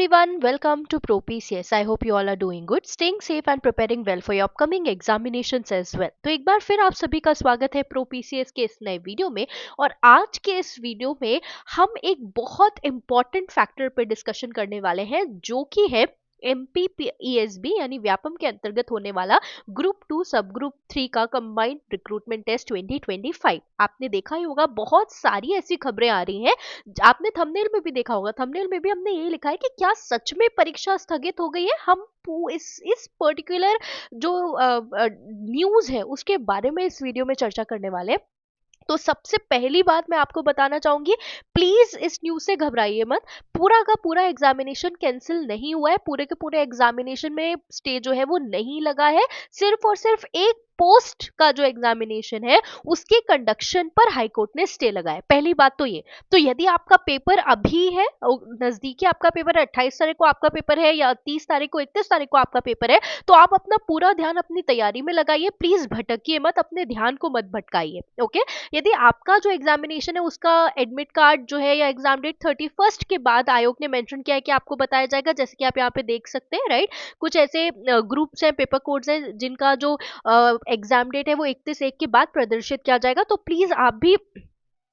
everyone, welcome to ProPCS. I hope you all are doing good, staying safe and preparing well for your upcoming examinations as well. तो एक बार फिर आप सभी का स्वागत है ProPCS के इस नए वीडियो में। और आज के इस वीडियो में हम एक बहुत इंपॉर्टेंट फैक्टर पर डिस्कशन करने वाले हैं जो कि है MPPESB यानी व्यापम के अंतर्गत होने वाला ग्रुप 2 सब ग्रुप 3 का कंबाइंड रिक्रूटमेंट टेस्ट 2025। आपने देखा ही होगा बहुत सारी ऐसी खबरें आ रही हैं। आपने थंबनेल में भी देखा होगा, थंबनेल में भी हमने यही लिखा है कि क्या सच में परीक्षा स्थगित हो गई है। हम इस पर्टिकुलर जो न्यूज है उसके बारे में इस वीडियो में चर्चा करने वाले हैं। तो सबसे पहली बात मैं आपको बताना चाहूंगी, प्लीज इस न्यूज से घबराइए मत। पूरा का पूरा एग्जामिनेशन कैंसिल नहीं हुआ है, पूरे के पूरे एग्जामिनेशन में स्टे जो है वो नहीं लगा है। सिर्फ और सिर्फ एक पोस्ट का जो एग्जामिनेशन है उसके कंडक्शन पर हाईकोर्ट ने स्टे लगाया। पहली बात तो ये। तो यदि आपका पेपर अभी है, नजदीकी आपका पेपर है, 28 तारीख को आपका पेपर है या 30 तारीख को 31 तारीख को आपका पेपर है, तो आप अपना पूरा ध्यान अपनी तैयारी में लगाइए। प्लीज भटकिए मत, अपने ध्यान को मत भटकाइए। ओके। यदि आपका जो एग्जामिनेशन है उसका एडमिट कार्ड जो है या एग्जाम डेट 31 के बाद आयोग ने मेंशन किया है कि आपको बताया जाएगा, जैसे कि आप यहाँ पे देख सकते हैं, राइट। कुछ ऐसे ग्रुप्स हैं, पेपर कोड्स हैं जिनका जो एग्जाम डेट है वो 31/1 के बाद प्रदर्शित किया जाएगा। तो प्लीज आप भी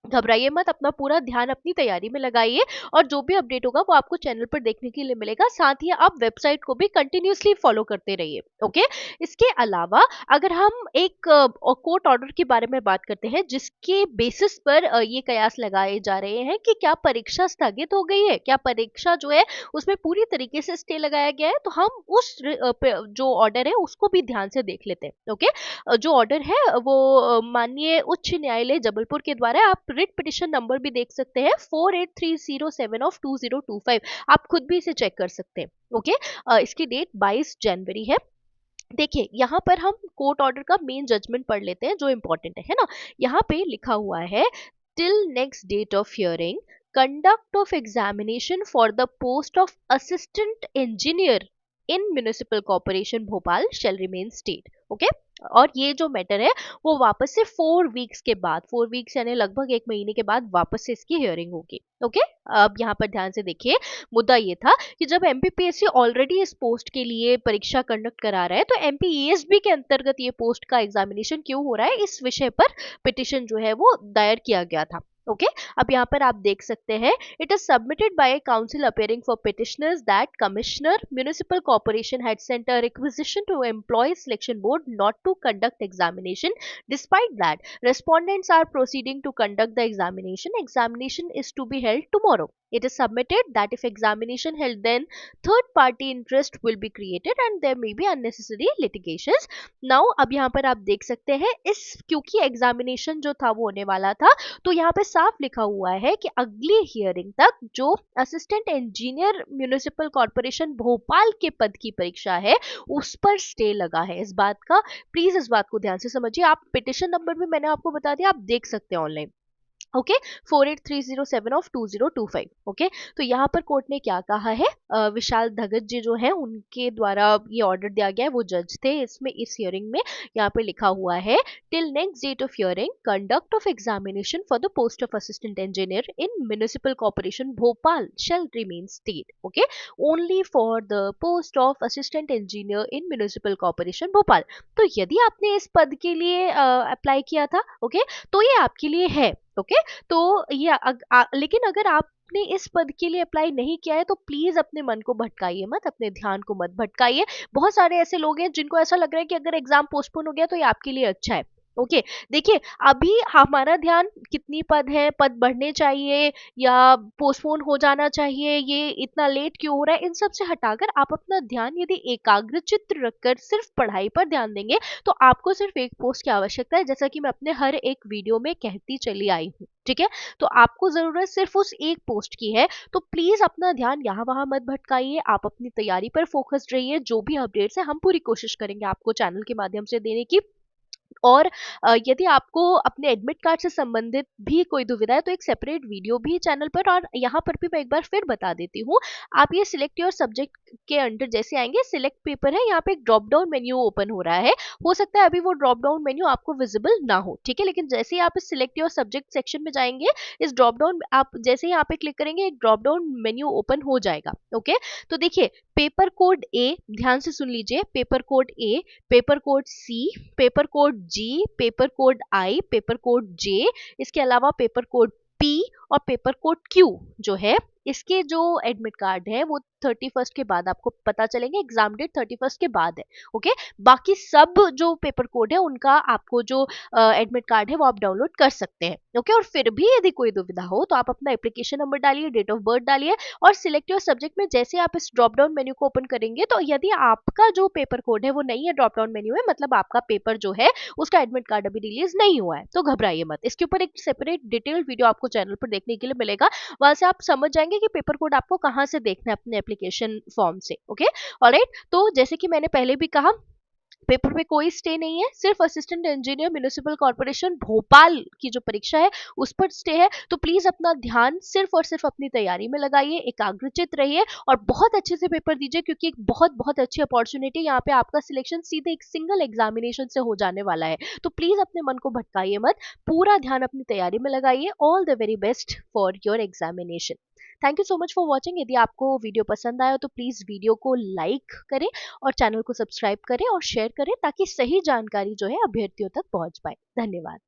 घबराइए मत, अपना पूरा ध्यान अपनी तैयारी में लगाइए और जो भी अपडेट होगा वो आपको चैनल पर देखने के लिए मिलेगा। साथ ही आप वेबसाइट को भी कंटिन्यूअसली फॉलो करते रहिए। ओके। इसके अलावा अगर हम एक कोर्ट ऑर्डर के बारे में बात करते हैं जिसके बेसिस पर ये कयास लगाए जा रहे हैं कि क्या परीक्षा स्थगित हो गई है, क्या परीक्षा जो है उसमें पूरी तरीके से स्टे लगाया गया है, तो हम उस जो ऑर्डर है उसको भी ध्यान से देख लेते हैं। ओके। जो ऑर्डर है वो माननीय उच्च न्यायालय जबलपुर के द्वारा, आप रिट पिटिशन नंबर भी देख सकते हैं 48307 ऑफ 2025। आप खुद भी इसे चेक कर सकते हैं। ओके। इसकी डेट 22 जनवरी है। देखिए यहाँ पर हम कोर्ट ऑर्डर का मेन जजमेंट पढ़ लेते हैं जो इंपॉर्टेंट है ना। यहाँ पे लिखा हुआ है, till next date of hearing conduct of examination for the post of assistant engineer in municipal corporation Bhopal shall remain stayed. Okay. और ये जो मैटर है वो वापस से 4 वीक्स के बाद, 4 वीक्स यानी लगभग 1 महीने के बाद वापस से इसकी हियरिंग होगी। ओके। अब यहाँ पर ध्यान से देखिए, मुद्दा ये था कि जब एमपीपीएससी ऑलरेडी इस पोस्ट के लिए परीक्षा कंडक्ट करा रहा है तो एमपीईएसबी के अंतर्गत ये पोस्ट का एग्जामिनेशन क्यों हो रहा है, इस विषय पर पिटिशन जो है वो दायर किया गया था। ओके। अब यहाँ पर आप देख सकते हैं, it is submitted by a counsel appearing for petitioners that commissioner municipal corporation had sent a requisition to employ selection board not to conduct examination. Despite that, respondents are proceeding to conduct the examination. Examination is to be held tomorrow. It is submitted that if examination held, then third party interest will be created and there may be unnecessary litigations. Now अब यहाँ पर आप देख सकते हैं, इस क्योंकि examination जो था वो होने वाला था तो यहाँ पे साफ लिखा हुआ है कि अगली हियरिंग तक जो assistant engineer municipal corporation Bhopal के पद की परीक्षा है उस पर स्टे लगा है। इस बात का प्लीज इस बात को ध्यान से समझिए। आप पिटिशन नंबर भी मैंने आपको बता दिया, आप देख सकते हैं ऑनलाइन। ओके। 48307 ऑफ 2025। ओके। तो यहाँ पर कोर्ट ने क्या कहा है, विशाल धगत जी जो है उनके द्वारा ये ऑर्डर दिया गया है, वो जज थे इसमें, इस हियरिंग में। यहाँ पे लिखा हुआ है, till next date of hearing conduct of examination for the post of assistant engineer in municipal corporation Bhopal shall remain stayed. Okay. Only for the post of assistant engineer in municipal corporation Bhopal. तो यदि आपने इस पद के लिए apply किया था, okay, तो ये आपके लिए है। ओके। तो ये लेकिन अगर आपने इस पद के लिए अप्लाई नहीं किया है तो प्लीज अपने मन को भटकाइए मत, अपने ध्यान को मत भटकाइए। बहुत सारे ऐसे लोग हैं जिनको ऐसा लग रहा है कि अगर एग्जाम पोस्टपोन हो गया तो ये आपके लिए अच्छा है। ओके। देखिए अभी हमारा ध्यान कितनी पद है, पद बढ़ने चाहिए या पोस्टपोन हो जाना चाहिए, ये इतना लेट क्यों हो रहा है, इन सब से हटाकर आप अपना ध्यान यदि एकाग्र चित्त रखकर सिर्फ पढ़ाई पर ध्यान देंगे तो आपको सिर्फ एक पोस्ट की आवश्यकता है, जैसा कि मैं अपने हर एक वीडियो में कहती चली आई हूँ। ठीक है। तो आपको जरूरत सिर्फ उस एक पोस्ट की है। तो प्लीज अपना ध्यान यहाँ वहां मत भटकाइए, आप अपनी तैयारी पर फोकस्ड रहिए। जो भी अपडेट्स है हम पूरी कोशिश करेंगे आपको चैनल के माध्यम से देने की। और यदि आपको अपने एडमिट कार्ड से संबंधित भी कोई दुविधा है तो एक सेपरेट वीडियो भी चैनल पर और यहाँ पर भी मैं एक बार फिर बता देती हूँ। आप ये सिलेक्ट योर सब्जेक्ट के अंडर जैसे आएंगे, सिलेक्ट पेपर है, यहाँ पे एक ड्रॉप डाउन मेन्यू ओपन हो रहा है। हो सकता है अभी वो ड्रॉप डाउन मेन्यू आपको विजिबल ना हो, ठीक है, लेकिन जैसे ही आप इस सिलेक्ट योर सब्जेक्ट सेक्शन में जाएंगे, इस ड्रॉप डाउन आप जैसे ही यहाँ पे क्लिक करेंगे एक ड्रॉप डाउन मेन्यू ओपन हो जाएगा। ओके, तो देखिए पेपर कोड ए, ध्यान से सुन लीजिए, paper code A, paper code C, paper code G, paper code I, paper code J, इसके अलावा पेपर कोड पी और पेपर कोड क्यू जो है, इसके जो एडमिट कार्ड है वो 31 के बाद आपको पता चलेंगे, एग्जाम डेट 31 के बाद है। ओके, बाकी सब जो पेपर कोड है उनका आपको जो एडमिट कार्ड है वो आप डाउनलोड कर सकते हैं। ओके, और फिर भी यदि कोई दुविधा हो तो आप अपना एप्लीकेशन नंबर डालिए, डेट ऑफ बर्थ डालिए और सिलेक्ट योर सब्जेक्ट में जैसे आप इस ड्रॉप डाउन मेन्यू को ओपन करेंगे, तो यदि आपका जो पेपर कोड है वो नहीं है ड्रॉप डाउन मेन्यू में, मतलब आपका पेपर जो है उसका एडमिट कार्ड अभी रिलीज नहीं हुआ है, तो घबराइए मत। इसके ऊपर एक सेपरेट डिटेल्ड वीडियो आपको चैनल पर देखने के लिए मिलेगा, वहां से आप समझ जाएंगे कि पेपर कोड आपको कहाँ से देखना है अपने एप्लीकेशन फॉर्म से। ओके, ऑलराइट, तो जैसे कि मैंने पहले भी कहा, पेपर पे कोई स्टे नहीं है, सिर्फ assistant engineer municipal corporation Bhopal की जो परीक्षा है उस पर स्टे है। तो प्लीज अपना ध्यान सिर्फ और सिर्फ अपनी तैयारी में लगाइए, एकाग्रचित रहिए और बहुत अच्छे से पेपर दीजिए, क्योंकि एक बहुत बहुत अच्छी अपॉर्चुनिटी यहाँ पे आपका सिलेक्शन सीधे एक सिंगल एग्जामिनेशन से हो जाने वाला है। तो प्लीज अपने मन को भटकाइए मत, पूरा ध्यान अपनी तैयारी में लगाइए। All the very best for your examination. Thank you so much for watching. यदि आपको वीडियो पसंद आया तो प्लीज वीडियो को लाइक करें और चैनल को सब्सक्राइब करें और शेयर करें, ताकि सही जानकारी जो है अभ्यर्थियों तक पहुंच पाए। धन्यवाद।